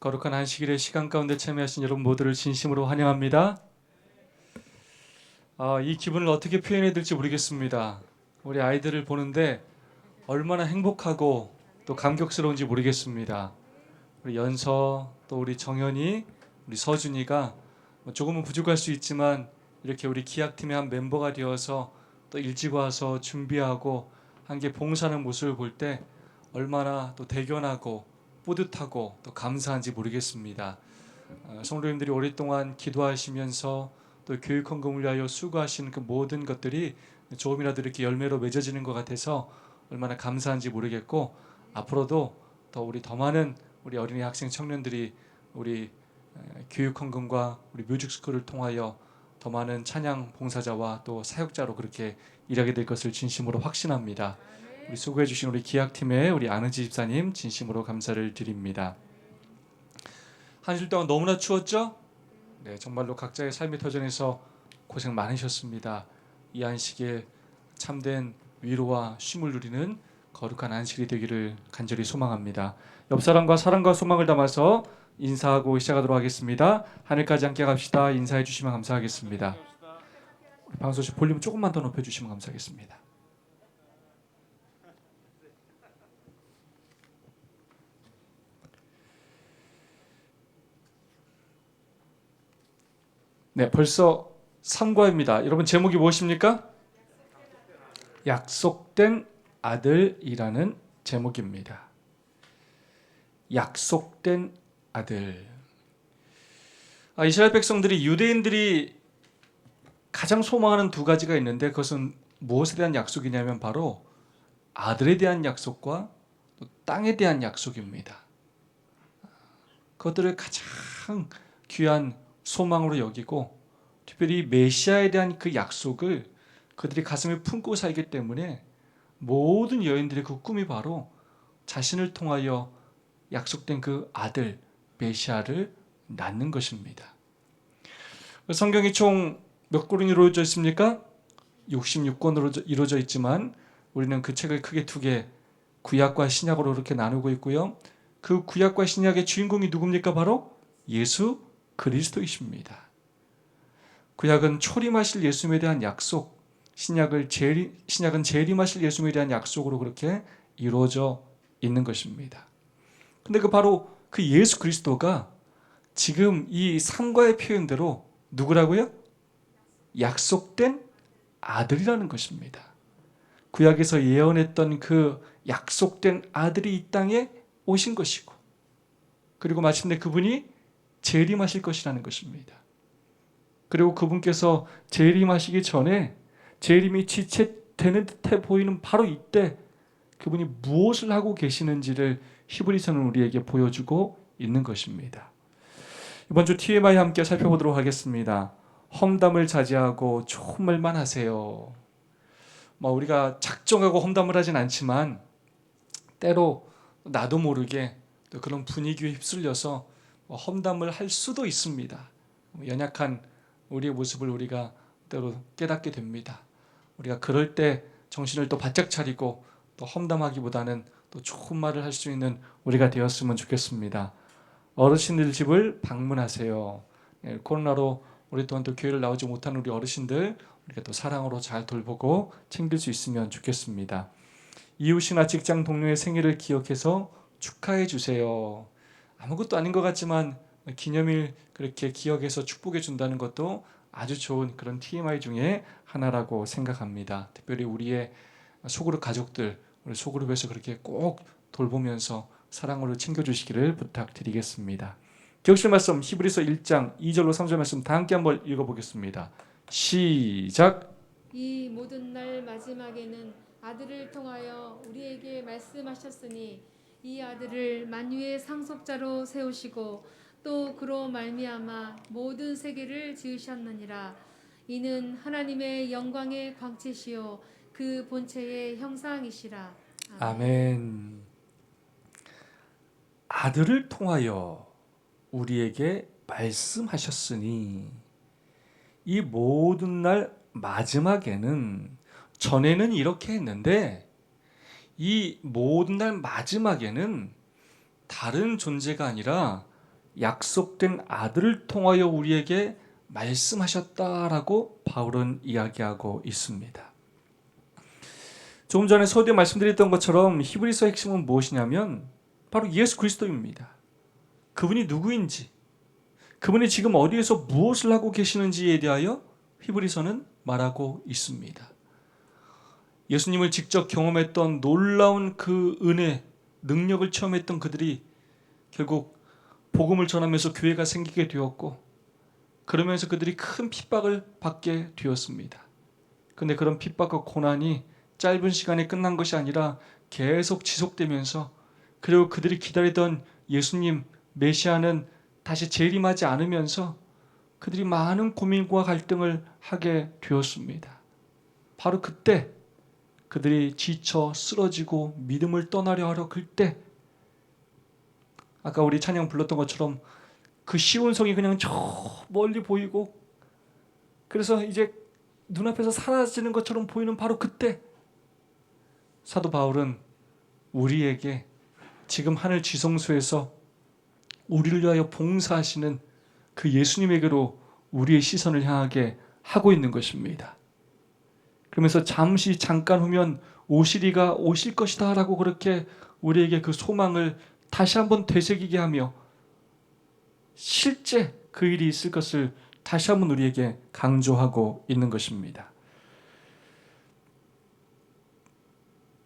거룩한 안식일의 시간 가운데 참여하신 여러분 모두를 진심으로 환영합니다. 이 기분을 어떻게 표현해야 될지 모르겠습니다. 우리 아이들을 보는데 얼마나 행복하고 또 감격스러운지 모르겠습니다. 우리 연서, 또 우리 정현이, 우리 서준이가 조금은 부족할 수 있지만 이렇게 우리 기약팀의 한 멤버가 되어서 또 일찍 와서 준비하고 함께 봉사하는 모습을 볼 때 얼마나 또 대견하고 뿌듯하고 또 감사한지 모르겠습니다. 성도님들이 오랫동안 기도하시면서 또 교육 헌금을 위하여 수고하신 그 모든 것들이 조금이라도 이렇게 열매로 맺어지는 것 같아서 얼마나 감사한지 모르겠고, 앞으로도 더 우리 더 많은 우리 어린이 학생 청년들이 우리 교육 헌금과 우리 뮤직스쿨을 통하여 더 많은 찬양 봉사자와 또 사역자로 그렇게 일하게 될 것을 진심으로 확신합니다. 우리 수고해 주신 우리 기약팀의 우리 안은지 집사님 진심으로 감사를 드립니다. 한 주 동안 너무나 추웠죠? 네, 정말로 각자의 삶의 터전에서 고생 많으셨습니다. 이 안식에 참된 위로와 쉼을 누리는 거룩한 안식이 되기를 간절히 소망합니다. 옆 사람과 사랑과 소망을 담아서 인사하고 시작하도록 하겠습니다. 하늘까지 함께 갑시다. 인사해 주시면 감사하겠습니다. 방송실 볼륨 조금만 더 높여 주시면 감사하겠습니다. 네, 벌써 3과입니다. 여러분 제목이 무엇입니까? 약속된 아들이라는 제목입니다. 약속된 아들. 이스라엘 백성들이, 유대인들이 가장 소망하는 두 가지가 있는데 그것은 무엇에 대한 약속이냐면 바로 아들에 대한 약속과 또 땅에 대한 약속입니다. 그것들을 가장 귀한 소망으로 여기고, 특별히 메시아에 대한 그 약속을 그들이 가슴에 품고 살기 때문에 모든 여인들의 그 꿈이 바로 자신을 통하여 약속된 그 아들 메시아를 낳는 것입니다. 성경이 총 몇 권으로 이루어져 있습니까? 66권으로 이루어져 있지만 우리는 그 책을 크게 두 개, 구약과 신약으로 이렇게 나누고 있고요. 그 구약과 신약의 주인공이 누굽니까? 바로 예수 그리스도이십니다. 구약은 초림하실 예수님에 대한 약속, 신약은 재림하실 예수님에 대한 약속으로 그렇게 이루어져 있는 것입니다. 근데 바로 그 예수 그리스도가 지금 이 상과의 표현대로 누구라고요? 약속된 아들이라는 것입니다. 구약에서 예언했던 그 약속된 아들이 이 땅에 오신 것이고, 그리고 마침내 그분이 재림하실 것이라는 것입니다. 그리고 그분께서 재림하시기 전에 재림이 지체되는 듯해 보이는 바로 이때 그분이 무엇을 하고 계시는지를 히브리서는 우리에게 보여주고 있는 것입니다. 이번 주 TMI 함께 살펴보도록 하겠습니다. 험담을 자제하고 좋은 말만 하세요. 우리가 작정하고 험담을 하진 않지만 때로 나도 모르게 또 그런 분위기에 휩쓸려서 험담을 할 수도 있습니다. 연약한 우리의 모습을 우리가 때로 깨닫게 됩니다. 우리가 그럴 때 정신을 또 바짝 차리고 또 험담하기보다는 또 좋은 말을 할 수 있는 우리가 되었으면 좋겠습니다. 어르신들 집을 방문하세요. 코로나로 오랫동안 또 교회를 나오지 못한 우리 어르신들 우리가 또 사랑으로 잘 돌보고 챙길 수 있으면 좋겠습니다. 이웃이나 직장 동료의 생일을 기억해서 축하해 주세요. 아무것도 아닌 것 같지만 기념일 그렇게 기억해서 축복해 준다는 것도 아주 좋은 그런 TMI 중에 하나라고 생각합니다. 특별히 우리의 소그룹 가족들, 우리 소그룹에서 그렇게 꼭 돌보면서 사랑으로 챙겨주시기를 부탁드리겠습니다. 기억실 말씀 히브리서 1장 2절로 3절 말씀 다 함께 한번 읽어보겠습니다. 시작. 이 모든 날 마지막에는 아들을 통하여 우리에게 말씀하셨으니 이 아들을 만유의 상속자로 세우시고 또 그로 말미암아 모든 세계를 지으셨느니라. 이는 하나님의 영광의 광채시요 그 본체의 형상이시라. 아멘. 아들을 통하여 우리에게 말씀하셨으니 이 모든 날 마지막에는, 전에는 이렇게 했는데 이 모든 날 마지막에는 다른 존재가 아니라 약속된 아들을 통하여 우리에게 말씀하셨다라고 바울은 이야기하고 있습니다. 조금 전에 서두에 말씀드렸던 것처럼 히브리서의 핵심은 무엇이냐면 바로 예수 그리스도입니다. 그분이 누구인지, 그분이 지금 어디에서 무엇을 하고 계시는지에 대하여 히브리서는 말하고 있습니다. 예수님을 직접 경험했던 놀라운 그 은혜, 능력을 체험했던 그들이 결국 복음을 전하면서 교회가 생기게 되었고, 그러면서 그들이 큰 핍박을 받게 되었습니다. 그런데 그런 핍박과 고난이 짧은 시간에 끝난 것이 아니라 계속 지속되면서, 그리고 그들이 기다리던 예수님 메시아는 다시 재림하지 않으면서 그들이 많은 고민과 갈등을 하게 되었습니다. 바로 그때 그들이 지쳐 쓰러지고 믿음을 떠나려 하려 그때, 아까 우리 찬양 불렀던 것처럼 그 시온성이 그냥 저 멀리 보이고, 그래서 이제 눈앞에서 사라지는 것처럼 보이는 바로 그때 사도 바울은 우리에게 지금 하늘 지성소에서 우리를 위하여 봉사하시는 그 예수님에게로 우리의 시선을 향하게 하고 있는 것입니다. 그러면서 잠깐 후면 오시리가 오실 것이다 라고 그렇게 우리에게 그 소망을 다시 한번 되새기게 하며 실제 그 일이 있을 것을 다시 한번 우리에게 강조하고 있는 것입니다.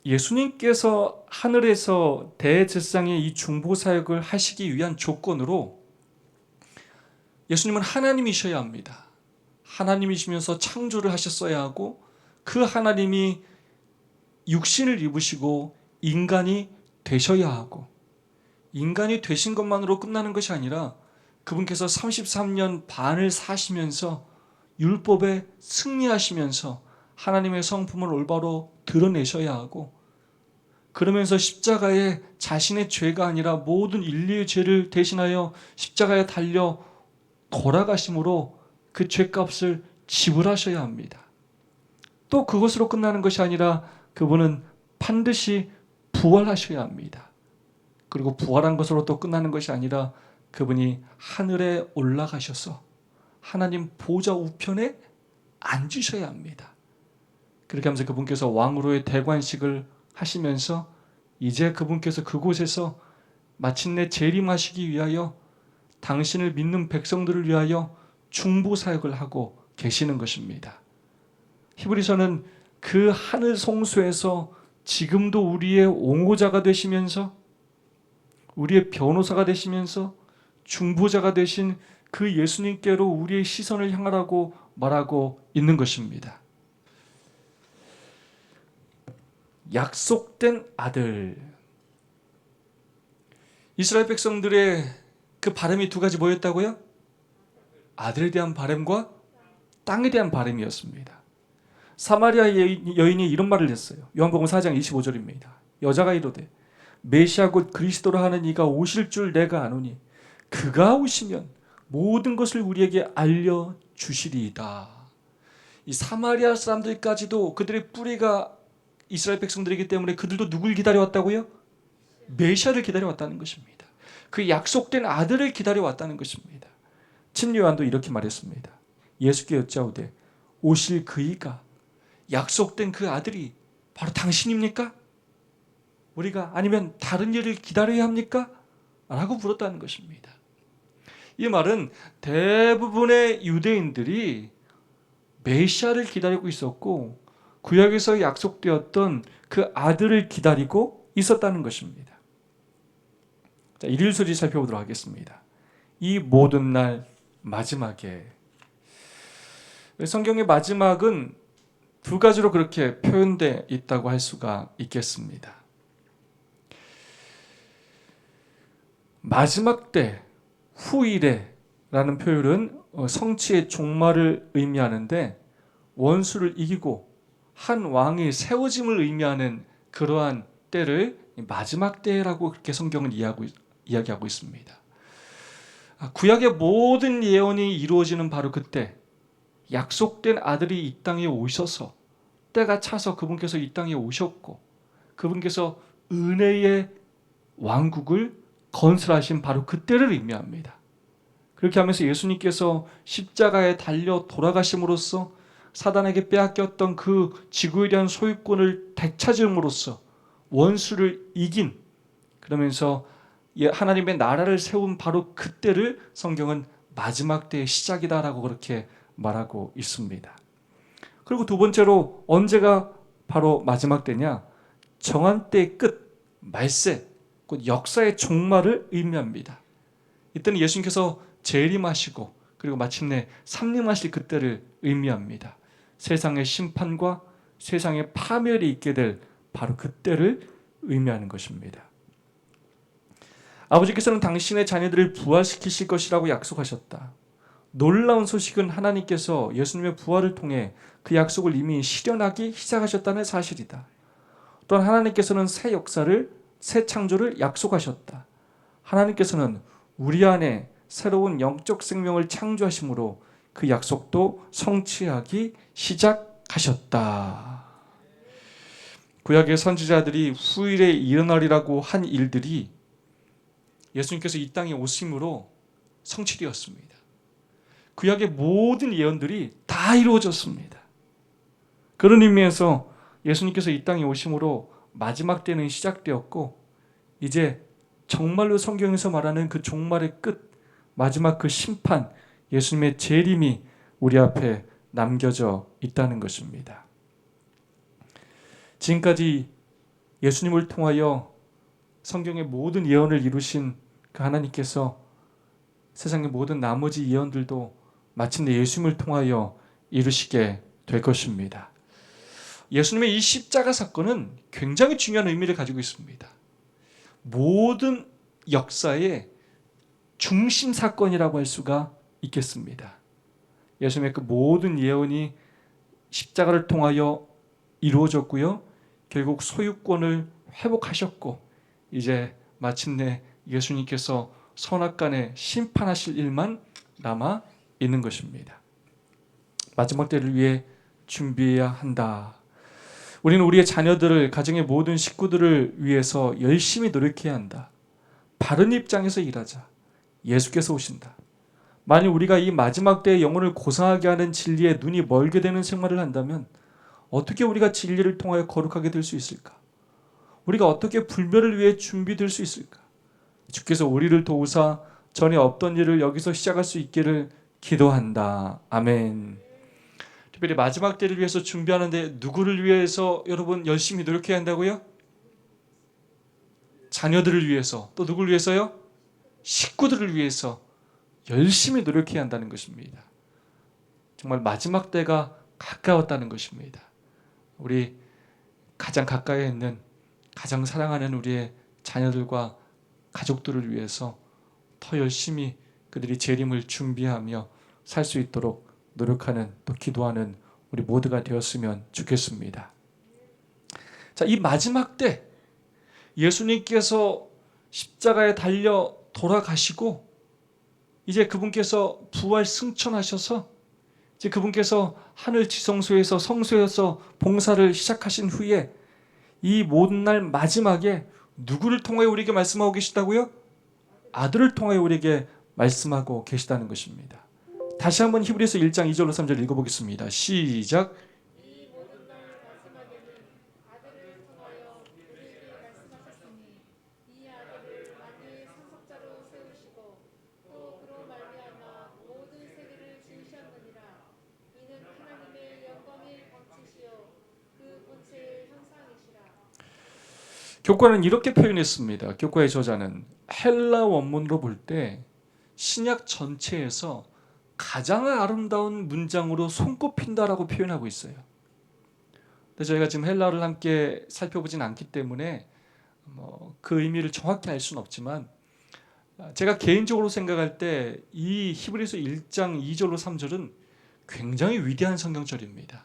예수님께서 하늘에서 대제사장의 이 중보 사역을 하시기 위한 조건으로 예수님은 하나님이셔야 합니다. 하나님이시면서 창조를 하셨어야 하고, 그 하나님이 육신을 입으시고 인간이 되셔야 하고, 인간이 되신 것만으로 끝나는 것이 아니라 그분께서 33년 반을 사시면서 율법에 승리하시면서 하나님의 성품을 올바로 드러내셔야 하고, 그러면서 십자가에 자신의 죄가 아니라 모든 인류의 죄를 대신하여 십자가에 달려 돌아가심으로 그 죄값을 지불하셔야 합니다. 또 그것으로 끝나는 것이 아니라 그분은 반드시 부활하셔야 합니다. 그리고 부활한 것으로 또 끝나는 것이 아니라 그분이 하늘에 올라가셔서 하나님 보좌 우편에 앉으셔야 합니다. 그렇게 하면서 그분께서 왕으로의 대관식을 하시면서 이제 그분께서 그곳에서 마침내 재림하시기 위하여 당신을 믿는 백성들을 위하여 중보 사역을 하고 계시는 것입니다. 히브리서는 그 하늘 성소에서 지금도 우리의 옹호자가 되시면서, 우리의 변호사가 되시면서 중보자가 되신 그 예수님께로 우리의 시선을 향하라고 말하고 있는 것입니다. 약속된 아들. 이스라엘 백성들의 그 바람이 두 가지 뭐였다고요? 아들에 대한 바람과 땅에 대한 바람이었습니다. 사마리아 여인이 이런 말을 했어요. 요한복음 4장 25절입니다. 여자가 이르되 메시아 곧 그리스도라 하는 이가 오실 줄 내가 아노니 그가 오시면 모든 것을 우리에게 알려주시리이다. 이 사마리아 사람들까지도 그들의 뿌리가 이스라엘 백성들이기 때문에 그들도 누굴 기다려왔다고요? 메시아를 기다려왔다는 것입니다. 그 약속된 아들을 기다려왔다는 것입니다. 침례 요한도 이렇게 말했습니다. 예수께 여짜오되 오실 그이가, 약속된 그 아들이 바로 당신입니까? 우리가 아니면 다른 일을 기다려야 합니까? 라고 물었다는 것입니다. 이 말은 대부분의 유대인들이 메시아를 기다리고 있었고 구약에서 약속되었던 그 아들을 기다리고 있었다는 것입니다. 자, 일일소리 살펴보도록 하겠습니다. 이 모든 날 마지막에. 성경의 마지막은 두 가지로 그렇게 표현되어 있다고 할 수가 있겠습니다. 마지막 때, 후일에라는 표현은 성취의 종말을 의미하는데 원수를 이기고 한 왕이 세워짐을 의미하는 그러한 때를 마지막 때라고 그렇게 성경은 이야기하고 있습니다. 구약의 모든 예언이 이루어지는 바로 그때, 약속된 아들이 이 땅에 오셔서 때가 차서 그분께서 이 땅에 오셨고 그분께서 은혜의 왕국을 건설하신 바로 그때를 의미합니다. 그렇게 하면서 예수님께서 십자가에 달려 돌아가심으로써 사단에게 빼앗겼던 그 지구에 대한 소유권을 되찾음으로써 원수를 이긴, 그러면서 하나님의 나라를 세운 바로 그때를 성경은 마지막 때의 시작이다라고 그렇게 말하고 있습니다. 그리고 두 번째로 언제가 바로 마지막 때냐? 정한 때의 끝, 말세, 곧 역사의 종말을 의미합니다. 이때는 예수님께서 재림하시고 그리고 마침내 삼림하실 그때를 의미합니다. 세상의 심판과 세상의 파멸이 있게 될 바로 그때를 의미하는 것입니다. 아버지께서는 당신의 자녀들을 부활시키실 것이라고 약속하셨다. 놀라운 소식은 하나님께서 예수님의 부활을 통해 그 약속을 이미 실현하기 시작하셨다는 사실이다. 또한 하나님께서는 새 역사를, 새 창조를 약속하셨다. 하나님께서는 우리 안에 새로운 영적 생명을 창조하심으로 그 약속도 성취하기 시작하셨다. 구약의 선지자들이 후일에 일어나리라고 한 일들이 예수님께서 이 땅에 오심으로 성취되었습니다. 구약의 모든 예언들이 다 이루어졌습니다. 그런 의미에서 예수님께서 이 땅에 오심으로 마지막 때는 시작되었고, 이제 정말로 성경에서 말하는 그 종말의 끝, 마지막 그 심판, 예수님의 재림이 우리 앞에 남겨져 있다는 것입니다. 지금까지 예수님을 통하여 성경의 모든 예언을 이루신 그 하나님께서 세상의 모든 나머지 예언들도 마침내 예수님을 통하여 이루시게 될 것입니다. 예수님의 이 십자가 사건은 굉장히 중요한 의미를 가지고 있습니다. 모든 역사의 중심 사건이라고 할 수가 있겠습니다. 예수님의 그 모든 예언이 십자가를 통하여 이루어졌고요. 결국 소유권을 회복하셨고, 이제 마침내 예수님께서 선악간에 심판하실 일만 남아 있는 것입니다. 마지막 때를 위해 준비해야 한다. 우리는 우리의 자녀들을, 가정의 모든 식구들을 위해서 열심히 노력해야 한다. 바른 입장에서 일하자. 예수께서 오신다. 만일 우리가 이 마지막 때의 영혼을 고상하게 하는 진리에 눈이 멀게 되는 생활을 한다면 어떻게 우리가 진리를 통하여 거룩하게 될 수 있을까? 우리가 어떻게 불멸을 위해 준비될 수 있을까? 주께서 우리를 도우사 전에 없던 일을 여기서 시작할 수 있기를 기도한다. 아멘. 특별히 마지막 때를 위해서 준비하는데 누구를 위해서 여러분 열심히 노력해야 한다고요? 자녀들을 위해서. 또 누구를 위해서요? 식구들을 위해서 열심히 노력해야 한다는 것입니다. 정말 마지막 때가 가까웠다는 것입니다. 우리 가장 가까이에 있는, 가장 사랑하는 우리의 자녀들과 가족들을 위해서 더 열심히 그들이 재림을 준비하며 살 수 있도록 노력하는, 또 기도하는 우리 모두가 되었으면 좋겠습니다. 자, 이 마지막 때 예수님께서 십자가에 달려 돌아가시고 이제 그분께서 부활 승천하셔서 이제 그분께서 하늘 지성소에서, 성소에서 봉사를 시작하신 후에 이 모든 날 마지막에 누구를 통하여 우리에게 말씀하고 계시다고요? 아들을 통하여 우리에게 말씀하고 계시다는 것입니다. 다시 한번 히브리서 1장 2절로 3절 읽어보겠습니다. 시작. 이 모든 날 마지막에는 아들을 통하여 우리에게 말씀하셨으니 이 아들을 만유의 상속자로 세우시고 또 그로 말미암아 모든 세계를 지으셨느니라. 이는 하나님의 영광의 본체시요 그 본체의 형상이시라. 교과는 이렇게 표현했습니다. 교과의 저자는 헬라 원문으로 볼 때 신약 전체에서 가장 아름다운 문장으로 손꼽힌다라고 표현하고 있어요. 근데 저희가 지금 헬라어를 함께 살펴보진 않기 때문에 그 의미를 정확히 알 수는 없지만, 제가 개인적으로 생각할 때 이 히브리서 1장 2절로 3절은 굉장히 위대한 성경절입니다.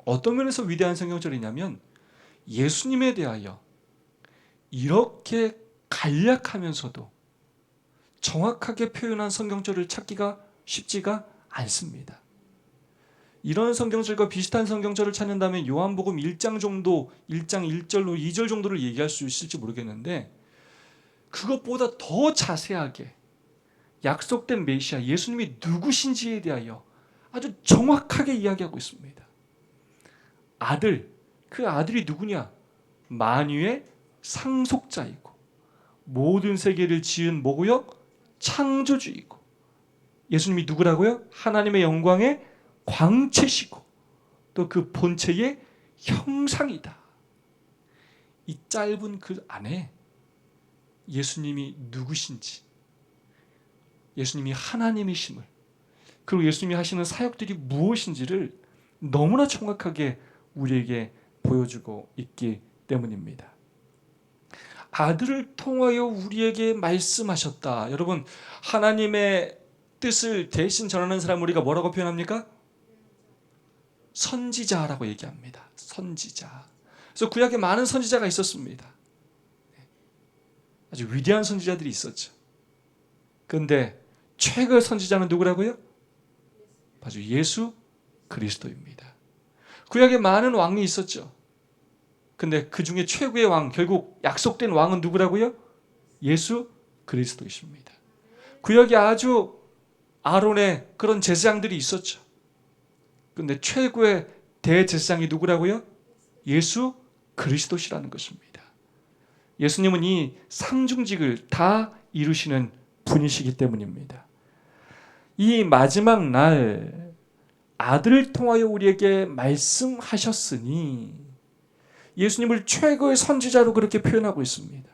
어떤 면에서 위대한 성경절이냐면 예수님에 대하여 이렇게 간략하면서도 정확하게 표현한 성경절을 찾기가 쉽지가 않습니다. 이런 성경절과 비슷한 성경절을 찾는다면 요한복음 1장 정도, 1장 1절로 2절 정도를 얘기할 수 있을지 모르겠는데, 그것보다 더 자세하게 약속된 메시아 예수님이 누구신지에 대하여 아주 정확하게 이야기하고 있습니다. 아들, 그 아들이 누구냐? 만유의 상속자이고 모든 세계를 지은 뭐고요? 창조주이고 예수님이 누구라고요? 하나님의 영광의 광채시고 또 그 본체의 형상이다. 이 짧은 그 안에 예수님이 누구신지, 예수님이 하나님이심을, 그리고 예수님이 하시는 사역들이 무엇인지를 너무나 정확하게 우리에게 보여주고 있기 때문입니다. 아들을 통하여 우리에게 말씀하셨다. 여러분, 하나님의 뜻을 대신 전하는 사람 우리가 뭐라고 표현합니까? 선지자라고 얘기합니다. 선지자. 그래서 구약에 많은 선지자가 있었습니다. 아주 위대한 선지자들이 있었죠. 그런데 최고의 선지자는 누구라고요? 바로 예수 그리스도입니다. 구약에 많은 왕이 있었죠. 근데 그 중에 최고의 왕, 결국 약속된 왕은 누구라고요? 예수 그리스도이십니다. 구약에 아주 아론의 그런 제사장들이 있었죠. 근데 최고의 대제사장이 누구라고요? 예수 그리스도시라는 것입니다. 예수님은 이 상중직을 다 이루시는 분이시기 때문입니다. 이 마지막 날 아들을 통하여 우리에게 말씀하셨으니 예수님을 최고의 선지자로 그렇게 표현하고 있습니다.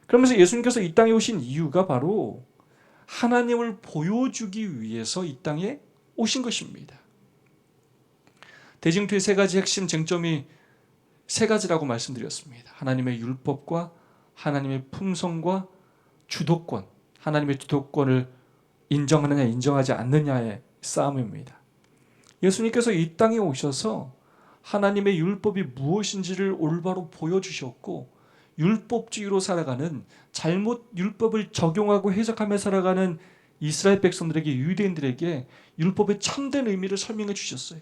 그러면서 예수님께서 이 땅에 오신 이유가 바로 하나님을 보여주기 위해서 이 땅에 오신 것입니다. 대징투의 세 가지 핵심 쟁점이 세 가지라고 말씀드렸습니다. 하나님의 율법과 하나님의 품성과 주도권, 하나님의 주도권을 인정하느냐 인정하지 않느냐의 싸움입니다. 예수님께서 이 땅에 오셔서 하나님의 율법이 무엇인지를 올바로 보여주셨고 율법주의로 살아가는 잘못 율법을 적용하고 해석하며 살아가는 이스라엘 백성들에게 유대인들에게 율법의 참된 의미를 설명해 주셨어요.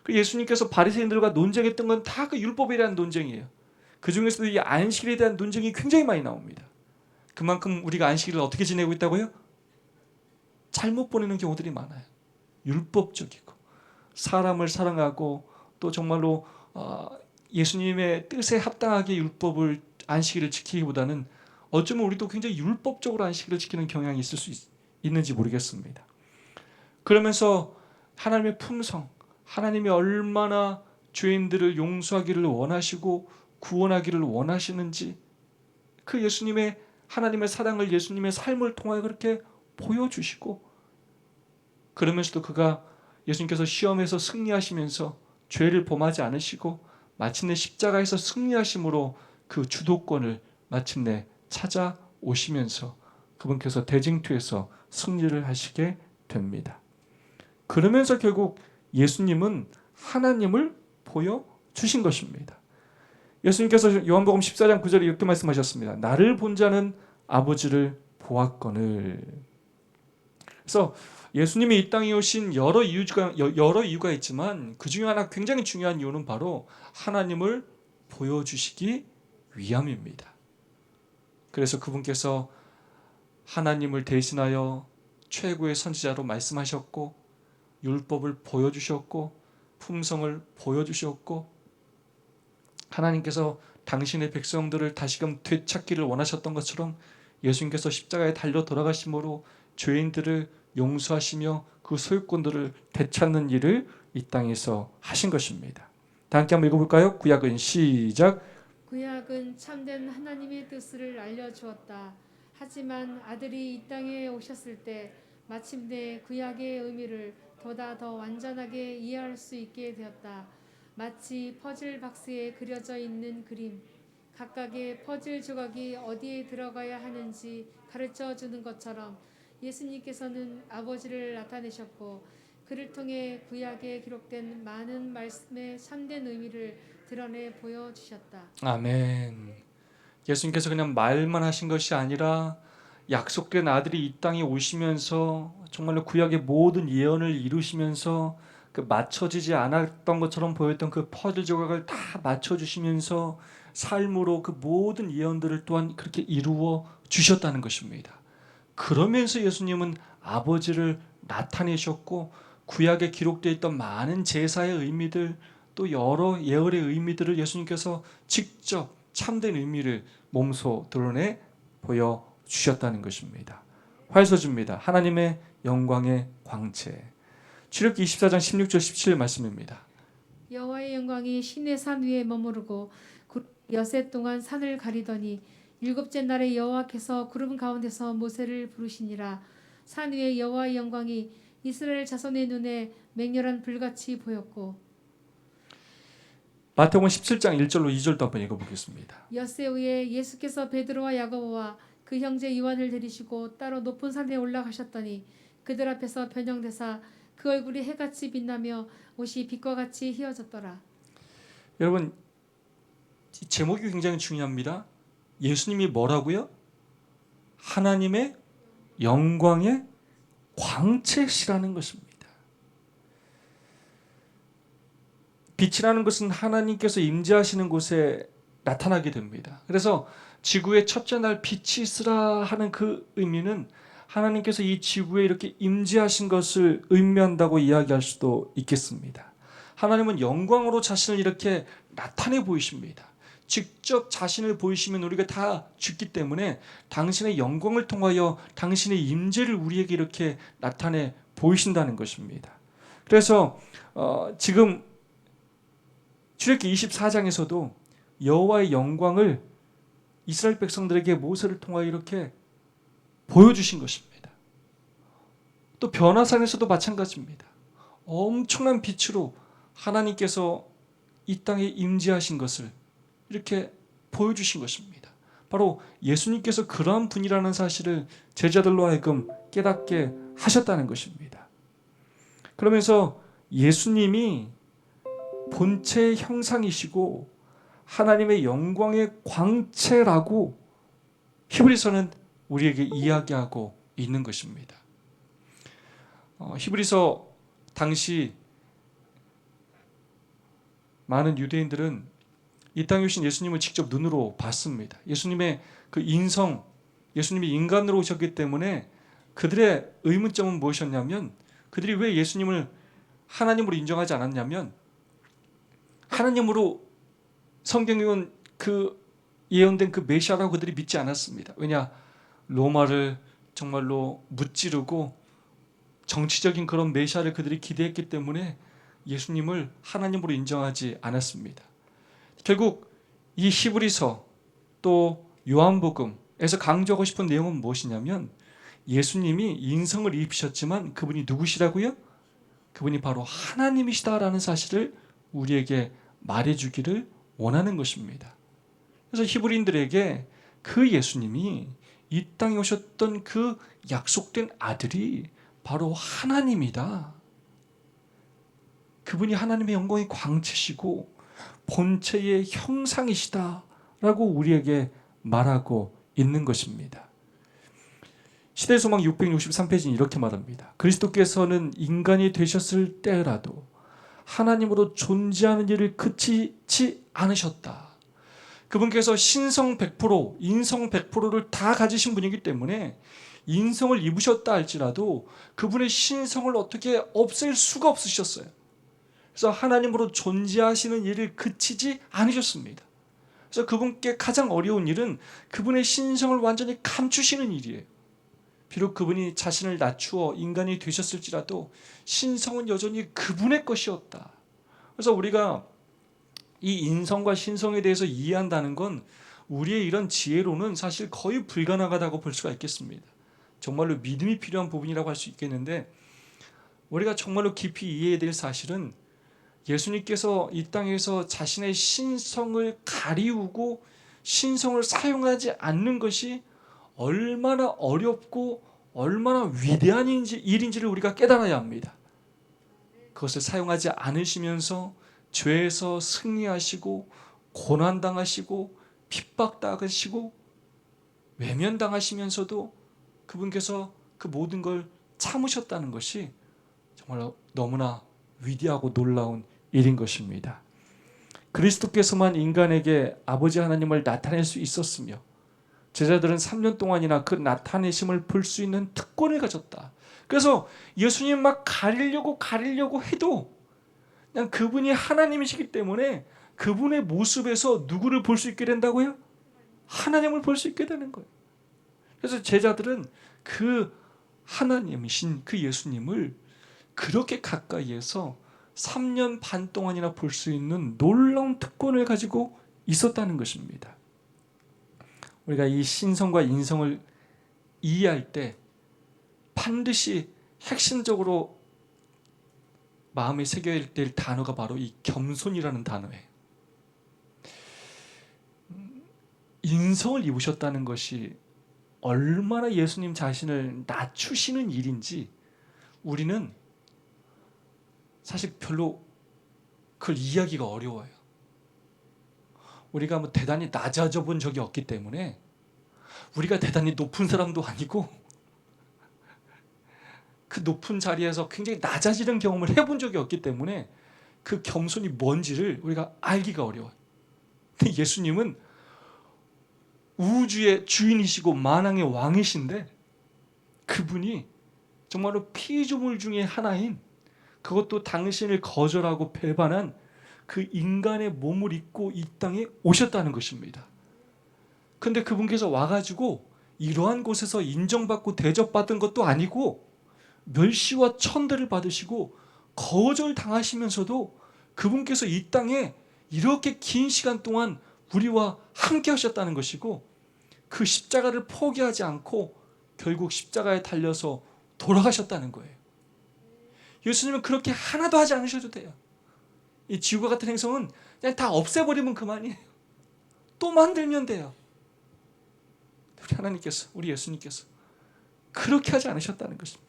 예수님께서 바리새인들과 논쟁했던 건 다 그 율법에 대한 논쟁이에요. 그 중에서도 이 안식일에 대한 논쟁이 굉장히 많이 나옵니다. 그만큼 우리가 안식일을 어떻게 지내고 있다고요? 잘못 보내는 경우들이 많아요. 율법적이고 사람을 사랑하고 또 정말로 예수님의 뜻에 합당하게 율법을 안식일을 지키기보다는 어쩌면 우리도 굉장히 율법적으로 안식일을 지키는 경향이 있을 수 있는지 모르겠습니다. 그러면서 하나님의 품성, 하나님이 얼마나 죄인들을 용서하기를 원하시고 구원하기를 원하시는지 그 예수님의 하나님의 사랑을 예수님의 삶을 통하여 그렇게 보여주시고 그러면서도 그가 예수님께서 시험에서 승리하시면서 죄를 범하지 않으시고 마침내 십자가에서 승리하심으로 그 주도권을 마침내 찾아오시면서 그분께서 대징투에서 승리를 하시게 됩니다. 그러면서 결국 예수님은 하나님을 보여주신 것입니다. 예수님께서 요한복음 14장 9절에 이렇게 말씀하셨습니다. 나를 본 자는 아버지를 보았거늘. 그래서 예수님이 이 땅에 오신 여러 이유가 있지만 그 중에 하나 굉장히 중요한 이유는 바로 하나님을 보여주시기 위함입니다. 그래서 그분께서 하나님을 대신하여 최고의 선지자로 말씀하셨고 율법을 보여주셨고 품성을 보여주셨고 하나님께서 당신의 백성들을 다시금 되찾기를 원하셨던 것처럼 예수님께서 십자가에 달려 돌아가심으로 죄인들을 용서하시며 그 소유권들을 되찾는 일을 이 땅에서 하신 것입니다. 다 함께 한번 읽어볼까요? 구약은 시작. 구약은 참된 하나님의 뜻을 알려주었다. 하지만 아들이 이 땅에 오셨을 때 마침내 구약의 의미를 보다 더 완전하게 이해할 수 있게 되었다. 마치 퍼즐 박스에 그려져 있는 그림, 각각의 퍼즐 조각이 어디에 들어가야 하는지 가르쳐 주는 것처럼 예수님께서는 아버지를 나타내셨고 그를 통해 구약에 기록된 많은 말씀의 참된 의미를 드러내 보여주셨다. 아멘. 예수님께서 그냥 말만 하신 것이 아니라 약속된 아들이 이 땅에 오시면서 정말로 구약의 모든 예언을 이루시면서 그 맞춰지지 않았던 것처럼 보였던 그 퍼즐 조각을 다 맞춰주시면서 삶으로 그 모든 예언들을 또한 그렇게 이루어 주셨다는 것입니다. 그러면서 예수님은 아버지를 나타내셨고 구약에 기록되어 있던 많은 제사의 의미들 또 여러 예언의 의미들을 예수님께서 직접 참된 의미를 몸소 드러내 보여주셨다는 것입니다. 활서주입니다. 하나님의 영광의 광채. 출애굽기 24장 16절 17절 말씀입니다. 여호와의 영광이 시내 산 위에 머무르고 여세 동안 산을 가리더니 일곱째 날에 여호와께서 구름 가운데서 모세를 부르시니라. 산 위에 여호와의 영광이 이스라엘 자손의 눈에 맹렬한 불같이 보였고 마태복음 17장 1절로 2절도 한번 읽어보겠습니다. 엿새 후에 예수께서 베드로와 야고보와 그 형제 요한을 데리시고 따로 높은 산에 올라가셨더니 그들 앞에서 변형되사 그 얼굴이 해같이 빛나며 옷이 빛과 같이 휘어졌더라. 여러분 이 제목이 굉장히 중요합니다. 예수님이 뭐라고요? 하나님의 영광의 광채시라는 것입니다. 빛이라는 것은 하나님께서 임재하시는 곳에 나타나게 됩니다. 그래서 지구의 첫째 날 빛이 있으라 하는 그 의미는 하나님께서 이 지구에 이렇게 임재하신 것을 의미한다고 이야기할 수도 있겠습니다. 하나님은 영광으로 자신을 이렇게 나타내 보이십니다. 직접 자신을 보이시면 우리가 다 죽기 때문에 당신의 영광을 통하여 당신의 임재를 우리에게 이렇게 나타내 보이신다는 것입니다. 그래서 지금 출애굽기 24장에서도 여호와의 영광을 이스라엘 백성들에게 모세를 통하여 이렇게 보여주신 것입니다. 또 변화산에서도 마찬가지입니다. 엄청난 빛으로 하나님께서 이 땅에 임재하신 것을 이렇게 보여주신 것입니다. 바로 예수님께서 그러한 분이라는 사실을 제자들로 하여금 깨닫게 하셨다는 것입니다. 그러면서 예수님이 본체의 형상이시고 하나님의 영광의 광채라고 히브리서는 우리에게 이야기하고 있는 것입니다. 히브리서 당시 많은 유대인들은 이 땅에 오신 예수님을 직접 눈으로 봤습니다. 예수님의 그 인성, 예수님이 인간으로 오셨기 때문에 그들의 의문점은 무엇이었냐면 그들이 왜 예수님을 하나님으로 인정하지 않았냐면 하나님으로 성경에 그 예언된 그 메시아라고 그들이 믿지 않았습니다. 왜냐? 로마를 정말로 무찌르고 정치적인 그런 메시아를 그들이 기대했기 때문에 예수님을 하나님으로 인정하지 않았습니다. 결국 이 히브리서 또 요한복음에서 강조하고 싶은 내용은 무엇이냐면 예수님이 인성을 입으셨지만 그분이 누구시라고요? 그분이 바로 하나님이시다라는 사실을 우리에게 말해주기를 원하는 것입니다. 그래서 히브리인들에게 그 예수님이 이 땅에 오셨던 그 약속된 아들이 바로 하나님이다. 그분이 하나님의 영광의 광채시고 본체의 형상이시다라고 우리에게 말하고 있는 것입니다. 시대소망 663페이지는 이렇게 말합니다. 그리스도께서는 인간이 되셨을 때라도 하나님으로 존재하는 일을 그치지 않으셨다. 그분께서 신성 100%, 인성 100%를 다 가지신 분이기 때문에 인성을 입으셨다 할지라도 그분의 신성을 어떻게 없앨 수가 없으셨어요. 그래서 하나님으로 존재하시는 일을 그치지 않으셨습니다. 그래서 그분께 가장 어려운 일은 그분의 신성을 완전히 감추시는 일이에요. 비록 그분이 자신을 낮추어 인간이 되셨을지라도 신성은 여전히 그분의 것이었다. 그래서 우리가 이 인성과 신성에 대해서 이해한다는 건 우리의 이런 지혜로는 사실 거의 불가능하다고 볼 수가 있겠습니다. 정말로 믿음이 필요한 부분이라고 할 수 있겠는데 우리가 정말로 깊이 이해해야 될 사실은 예수님께서 이 땅에서 자신의 신성을 가리우고 신성을 사용하지 않는 것이 얼마나 어렵고 얼마나 위대한 일인지를 우리가 깨달아야 합니다. 그것을 사용하지 않으시면서 죄에서 승리하시고 고난당하시고 핍박당하시고 외면당하시면서도 그분께서 그 모든 걸 참으셨다는 것이 정말 너무나 위대하고 놀라운 일인 것입니다. 그리스도께서만 인간에게 아버지 하나님을 나타낼 수 있었으며 제자들은 3년 동안이나 그 나타내심을 볼 수 있는 특권을 가졌다. 그래서 예수님 막 가리려고 해도 그냥 그분이 하나님이시기 때문에 그분의 모습에서 누구를 볼 수 있게 된다고요? 하나님을 볼 수 있게 되는 거예요. 그래서 제자들은 그 하나님이신 그 예수님을 그렇게 가까이에서 3년 반 동안이나 볼 수 있는 놀라운 특권을 가지고 있었다는 것입니다. 우리가 이 신성과 인성을 이해할 때 반드시 핵심적으로 마음에 새겨야 될 단어가 바로 이 겸손이라는 단어예요. 인성을 입으셨다는 것이 얼마나 예수님 자신을 낮추시는 일인지 우리는 사실 별로 그걸 이해하기가 어려워요. 우리가 뭐 대단히 낮아져 본 적이 없기 때문에 우리가 대단히 높은 사람도 아니고 그 높은 자리에서 굉장히 낮아지는 경험을 해본 적이 없기 때문에 그 겸손이 뭔지를 우리가 알기가 어려워요. 근데 예수님은 우주의 주인이시고 만왕의 왕이신데 그분이 정말로 피조물 중에 하나인 그것도 당신을 거절하고 배반한 그 인간의 몸을 입고 이 땅에 오셨다는 것입니다. 근데 그분께서 와가지고 이러한 곳에서 인정받고 대접받은 것도 아니고 멸시와 천대를 받으시고 거절당하시면서도 그분께서 이 땅에 이렇게 긴 시간 동안 우리와 함께 하셨다는 것이고 그 십자가를 포기하지 않고 결국 십자가에 달려서 돌아가셨다는 거예요. 예수님은 그렇게 하나도 하지 않으셔도 돼요. 이 지구와 같은 행성은 그냥 다 없애버리면 그만이에요. 또 만들면 돼요. 우리 하나님께서, 우리 예수님께서 그렇게 하지 않으셨다는 것입니다.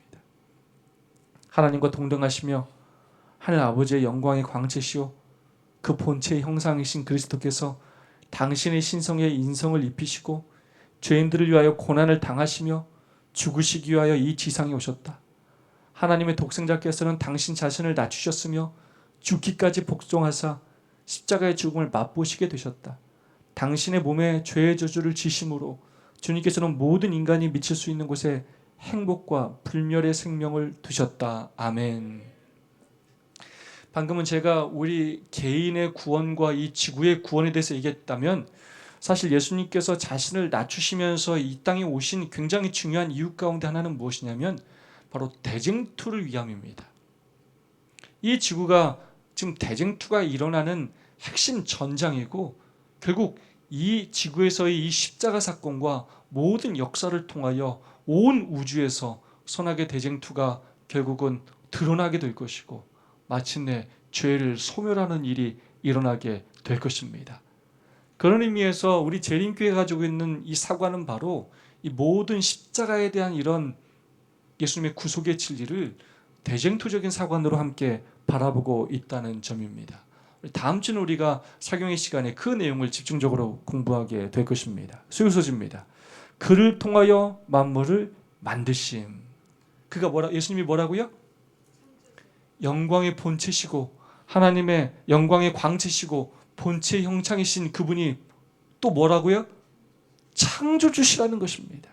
하나님과 동등하시며 하늘 아버지의 영광의 광채시오 그 본체의 형상이신 그리스도께서 당신의 신성의 인성을 입히시고 죄인들을 위하여 고난을 당하시며 죽으시기 위하여 이 지상에 오셨다. 하나님의 독생자께서는 당신 자신을 낮추셨으며 죽기까지 복종하사 십자가의 죽음을 맛보시게 되셨다. 당신의 몸에 죄의 저주를 지심으로 주님께서는 모든 인간이 미칠 수 있는 곳에 행복과 불멸의 생명을 두셨다. 아멘. 방금은 제가 우리 개인의 구원과 이 지구의 구원에 대해서 얘기했다면 사실 예수님께서 자신을 낮추시면서 이 땅에 오신 굉장히 중요한 이유 가운데 하나는 무엇이냐면 바로 대쟁투를 위함입니다. 이 지구가 지금 대쟁투가 일어나는 핵심 전장이고 결국 이 지구에서의 이 십자가 사건과 모든 역사를 통하여 온 우주에서 선악의 대쟁투가 결국은 드러나게 될 것이고 마침내 죄를 소멸하는 일이 일어나게 될 것입니다. 그런 의미에서 우리 재림교회가 가지고 있는 이 사과는 바로 이 모든 십자가에 대한 이런 예수님의 구속의 진리를 대쟁투적인 사관으로 함께 바라보고 있다는 점입니다. 다음 주는 우리가 사경의 시간에 그 내용을 집중적으로 공부하게 될 것입니다. 수요소지입니다. 그를 통하여 만물을 만드심. 그가 예수님이 뭐라고요? 영광의 본체시고 하나님의 영광의 광채시고 본체의 형상이신 그분이 또 뭐라고요? 창조주시라는 것입니다.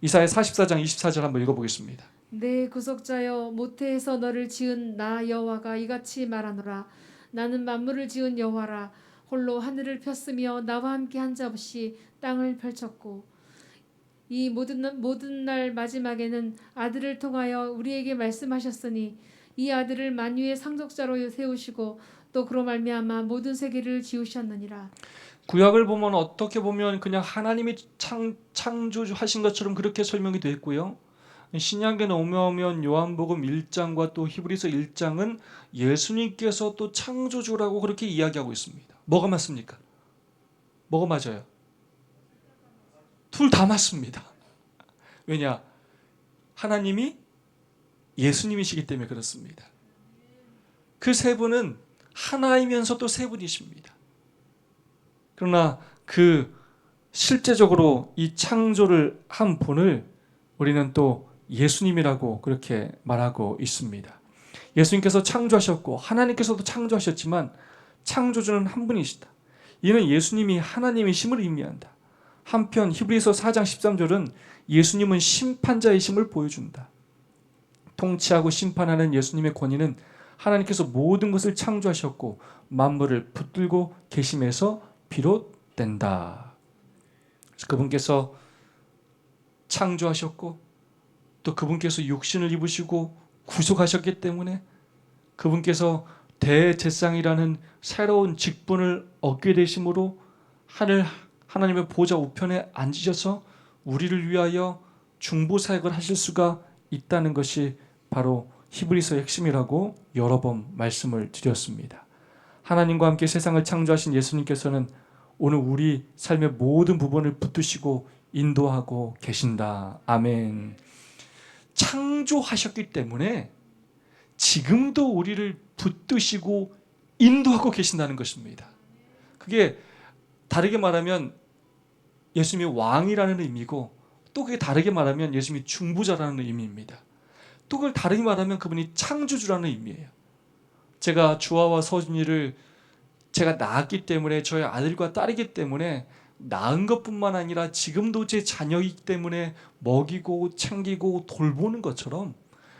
이사야 44장 24절 한번 읽어보겠습니다. 내 구속자여 모태에서 너를 지은 나 여호와가 이같이 말하노라. 나는 만물을 지은 여호와라. 홀로 하늘을 폈으며 나와 함께 한 자 없이 땅을 펼쳤고 이 모든 날 마지막에는 아들을 통하여 우리에게 말씀하셨으니 이 아들을 만유의 상속자로 세우시고 또 그로 말미암아 모든 세계를 지으셨느니라. 구약을 보면 어떻게 보면 그냥 하나님이 창조하신 것처럼 그렇게 설명이 되어 있고요. 신약에 넘어오면 요한복음 1장과 또 히브리서 1장은 예수님께서 또 창조주라고 그렇게 이야기하고 있습니다. 뭐가 맞습니까? 뭐가 맞아요? 둘 다 맞습니다. 왜냐? 하나님이 예수님이시기 때문에 그렇습니다. 그 세 분은 하나이면서 또 세 분이십니다. 그러나 그 실제적으로 이 창조를 한 분을 우리는 또 예수님이라고 그렇게 말하고 있습니다. 예수님께서 창조하셨고 하나님께서도 창조하셨지만 창조주는 한 분이시다. 이는 예수님이 하나님이심을 의미한다. 한편 히브리서 4장 13절은 예수님은 심판자이심을 보여준다. 통치하고 심판하는 예수님의 권위는 하나님께서 모든 것을 창조하셨고 만물을 붙들고 계심에서 비롯된다. 그분께서 창조하셨고 또 그분께서 육신을 입으시고 구속하셨기 때문에 그분께서 대제사장이라는 새로운 직분을 얻게 되심으로 하나님의 보좌 우편에 앉으셔서 우리를 위하여 중보 사역을 하실 수가 있다는 것이 바로 히브리서의 핵심이라고 여러 번 말씀을 드렸습니다. 하나님과 함께 세상을 창조하신 예수님께서는 오늘 우리 삶의 모든 부분을 붙드시고 인도하고 계신다. 아멘. 창조하셨기 때문에 지금도 우리를 붙드시고 인도하고 계신다는 것입니다. 그게 다르게 말하면 예수님이 왕이라는 의미고 또 그게 다르게 말하면 예수님이 중보자라는 의미입니다. 또 그걸 다르게 말하면 그분이 창조주라는 의미예요. 제가 주아와 서준이를 제가 낳았기 때문에 저희 아들과 딸이기 때문에 낳은 것뿐만 아니라 지금도 제 자녀이기 때문에 먹이고 챙기고 돌보는 것처럼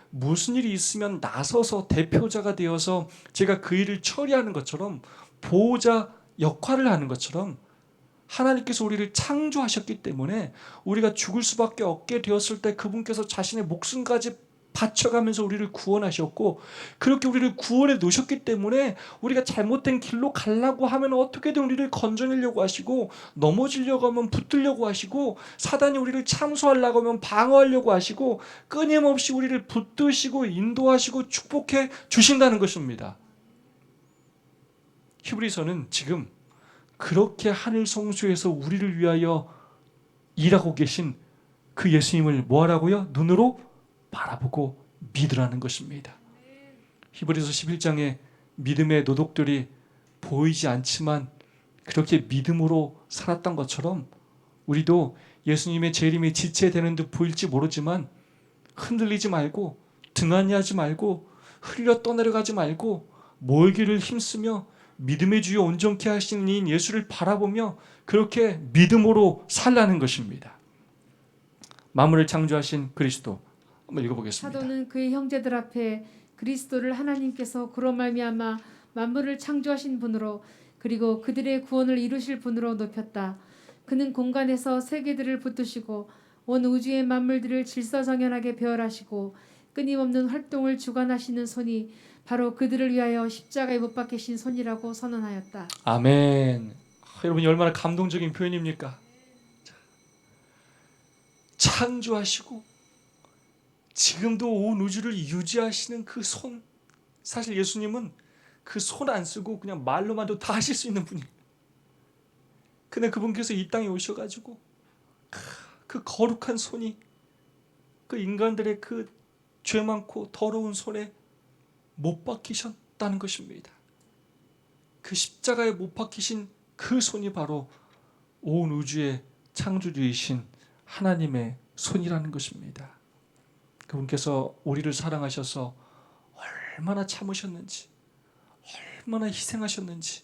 무슨 일이 있으면 나서서 대표자가 되어서 제가 그 일을 처리하는 것처럼 보호자 역할을 하는 것처럼 하나님께서 우리를 창조하셨기 때문에 우리가 죽을 수밖에 없게 되었을 때 그분께서 자신의 목숨까지 바쳐가면서 우리를 구원하셨고 그렇게 우리를 구원해 놓으셨기 때문에 우리가 잘못된 길로 가려고 하면 어떻게든 우리를 건져내려고 하시고 넘어지려고 하면 붙들려고 하시고 사단이 우리를 참소하려고 하면 방어하려고 하시고 끊임없이 우리를 붙드시고 인도하시고 축복해 주신다는 것입니다. 히브리서는 지금 그렇게 하늘 성소에서 우리를 위하여 일하고 계신 그 예수님을 뭐하라고요? 눈으로 바라보고 믿으라는 것입니다. 히브리서 11장에 믿음의 노독들이 보이지 않지만 그렇게 믿음으로 살았던 것처럼 우리도 예수님의 재림이 지체되는 듯 보일지 모르지만 흔들리지 말고 등한히하지 말고 흘려 떠내려가지 말고 멀기를 힘쓰며 믿음의 주여 온전케 하시는 이인 예수를 바라보며 그렇게 믿음으로 살라는 것입니다. 만물을 창조하신 그리스도 한번 읽어보겠습니다. 사도는 그의 형제들 앞에 그리스도를 하나님께서 그로 말미암아 만물을 창조하신 분으로 그리고 그들의 구원을 이루실 분으로 높였다. 그는 공간에서 세계들을 붙드시고 온 우주의 만물들을 질서정연하게 배열하시고 끊임없는 활동을 주관하시는 손이 바로 그들을 위하여 십자가에 못 박히신 손이라고 선언하였다. 아멘. 여러분이 얼마나 감동적인 표현입니까? 창조하시고 지금도 온 우주를 유지하시는 그 손. 사실 예수님은 그 손 안 쓰고 그냥 말로만도 다 하실 수 있는 분이에요. 근데 그분께서 이 땅에 오셔가지고 그 거룩한 손이 그 인간들의 그 죄 많고 더러운 손에 못 박히셨다는 것입니다. 그 십자가에 못 박히신 그 손이 바로 온 우주의 창조주이신 하나님의 손이라는 것입니다. 그분께서 우리를 사랑하셔서 얼마나 참으셨는지 얼마나 희생하셨는지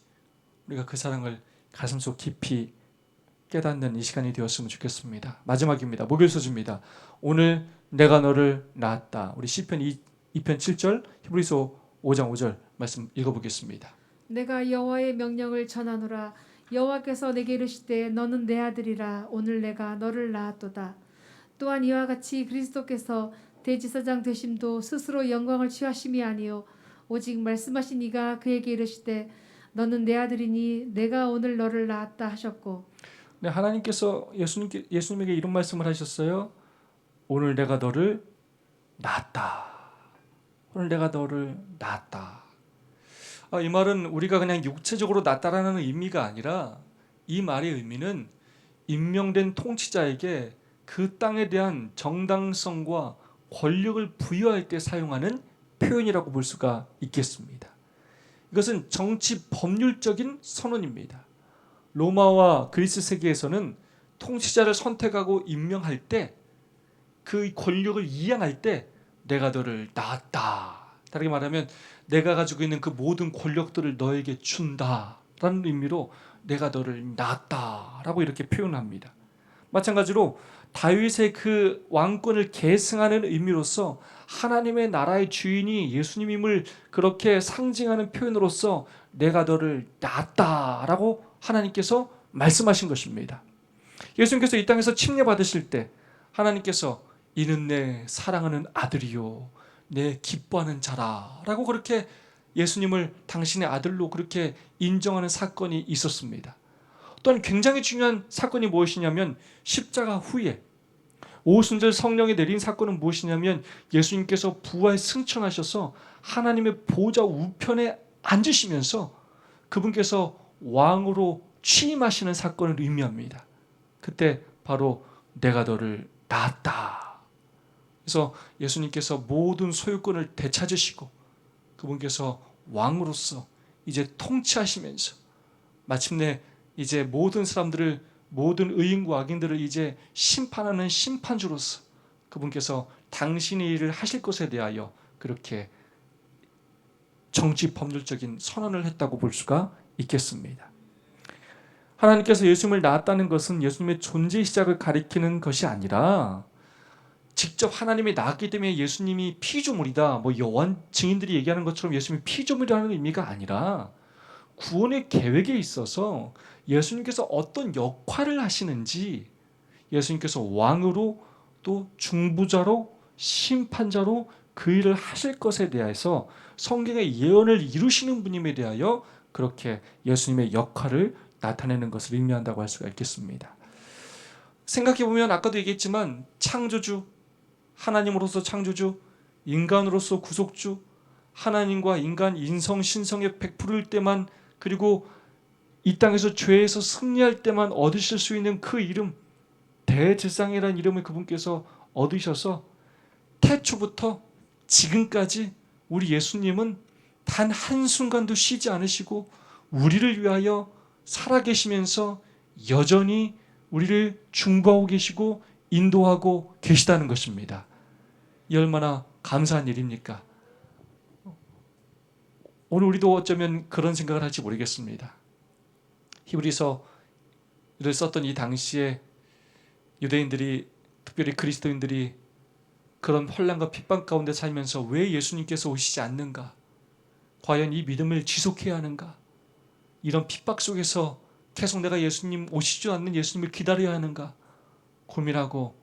우리가 그 사랑을 가슴속 깊이 깨닫는 이 시간이 되었으면 좋겠습니다. 마지막입니다. 목요일서주입니다. 오늘 내가 너를 낳았다. 우리 시편 2편 7절 히브리서 5장 5절 말씀 읽어보겠습니다. 내가 여호와의 명령을 전하노라. 여호와께서 내게 이르시되 너는 내 아들이라. 오늘 내가 너를 낳았도다. 또한 이와 같이 그리스도께서 대제사장 되심도 스스로 영광을 취하심이 아니요 오직 말씀하신 이가 그에게 이르시되 너는 내 아들이니 내가 오늘 너를 낳았다 하셨고. 네, 하나님께서 예수님에게 이런 말씀을 하셨어요. 오늘 내가 너를 낳았다. 오늘 내가 너를 낳았다. 이 말은 우리가 그냥 육체적으로 낳았다라는 의미가 아니라 이 말의 의미는 임명된 통치자에게 그 땅에 대한 정당성과 권력을 부여할 때 사용하는 표현이라고 볼 수가 있겠습니다. 이것은 정치 법률적인 선언입니다. 로마와 그리스 세계에서는 통치자를 선택하고 임명할 때 그 권력을 이양할 때 내가 너를 낳았다. 다르게 말하면 내가 가지고 있는 그 모든 권력들을 너에게 준다라는 의미로 내가 너를 낳았다라고 이렇게 표현합니다. 마찬가지로 다윗의 그 왕권을 계승하는 의미로서 하나님의 나라의 주인이 예수님임을 그렇게 상징하는 표현으로서 내가 너를 낳았다라고 하나님께서 말씀하신 것입니다. 예수님께서 이 땅에서 침례받으실 때 하나님께서 이는 내 사랑하는 아들이요 내 기뻐하는 자라라고 그렇게 예수님을 당신의 아들로 그렇게 인정하는 사건이 있었습니다. 또한 굉장히 중요한 사건이 무엇이냐면 십자가 후에 오순절 성령이 내린 사건은 무엇이냐면 예수님께서 부활 승천하셔서 하나님의 보좌 우편에 앉으시면서 그분께서 왕으로 취임하시는 사건을 의미합니다. 그때 바로 내가 너를 낳았다. 그래서 예수님께서 모든 소유권을 되찾으시고 그분께서 왕으로서 이제 통치하시면서 마침내 이제 모든 사람들을 모든 의인과 악인들을 이제 심판하는 심판주로서 그분께서 당신의 일을 하실 것에 대하여 그렇게 정치 법률적인 선언을 했다고 볼 수가 있겠습니다. 하나님께서 예수님을 낳았다는 것은 예수님의 존재 시작을 가리키는 것이 아니라 직접 하나님이 낳았기 때문에 예수님이 피조물이다. 뭐 요한 증인들이 얘기하는 것처럼 예수님이 피조물이라는 의미가 아니라 구원의 계획에 있어서 예수님께서 어떤 역할을 하시는지 예수님께서 왕으로 또 중보자로 심판자로 그 일을 하실 것에 대해서 성경의 예언을 이루시는 분임에 대하여 그렇게 예수님의 역할을 나타내는 것을 의미한다고 할 수가 있겠습니다. 생각해보면 아까도 얘기했지만 창조주, 하나님으로서 창조주, 인간으로서 구속주, 하나님과 인간 인성 신성의 100%일 때만 그리고 이 땅에서 죄에서 승리할 때만 얻으실 수 있는 그 이름 대제사장이라는 이름을 그분께서 얻으셔서 태초부터 지금까지 우리 예수님은 단 한순간도 쉬지 않으시고 우리를 위하여 살아계시면서 여전히 우리를 중보하고 계시고 인도하고 계시다는 것입니다. 이 얼마나 감사한 일입니까? 오늘 우리도 어쩌면 그런 생각을 할지 모르겠습니다. 히브리서를 썼던 이 당시에 유대인들이 특별히 그리스도인들이 그런 혼란과 핍박 가운데 살면서 왜 예수님께서 오시지 않는가? 과연 이 믿음을 지속해야 하는가? 이런 핍박 속에서 계속 내가 예수님 오시지 않는 예수님을 기다려야 하는가? 고민하고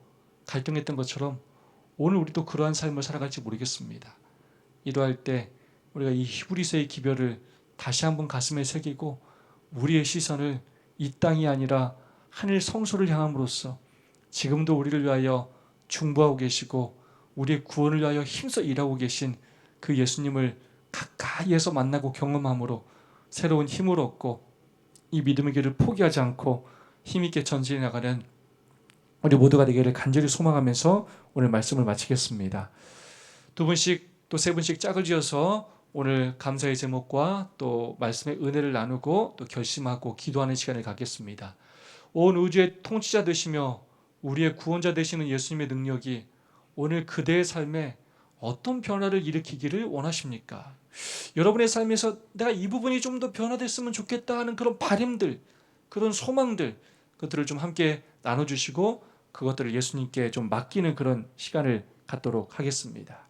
갈등했던 것처럼 오늘 우리도 그러한 삶을 살아갈지 모르겠습니다. 이러할 때 우리가 이 히브리서의 기별을 다시 한번 가슴에 새기고 우리의 시선을 이 땅이 아니라 하늘 성소를 향함으로써 지금도 우리를 위하여 중보하고 계시고 우리의 구원을 위하여 힘써 일하고 계신 그 예수님을 가까이에서 만나고 경험함으로 새로운 힘을 얻고 이 믿음의 길을 포기하지 않고 힘있게 전진해 나가는 우리 모두가 되기를 간절히 소망하면서 오늘 말씀을 마치겠습니다. 두 분씩 또 세 분씩 짝을 지어서 오늘 감사의 제목과 또 말씀의 은혜를 나누고 또 결심하고 기도하는 시간을 갖겠습니다. 온 우주의 통치자 되시며 우리의 구원자 되시는 예수님의 능력이 오늘 그대의 삶에 어떤 변화를 일으키기를 원하십니까? 여러분의 삶에서 내가 이 부분이 좀 더 변화됐으면 좋겠다 하는 그런 바람들, 그런 소망들, 그것들을 좀 함께 나눠주시고 그것들을 예수님께 좀 맡기는 그런 시간을 갖도록 하겠습니다.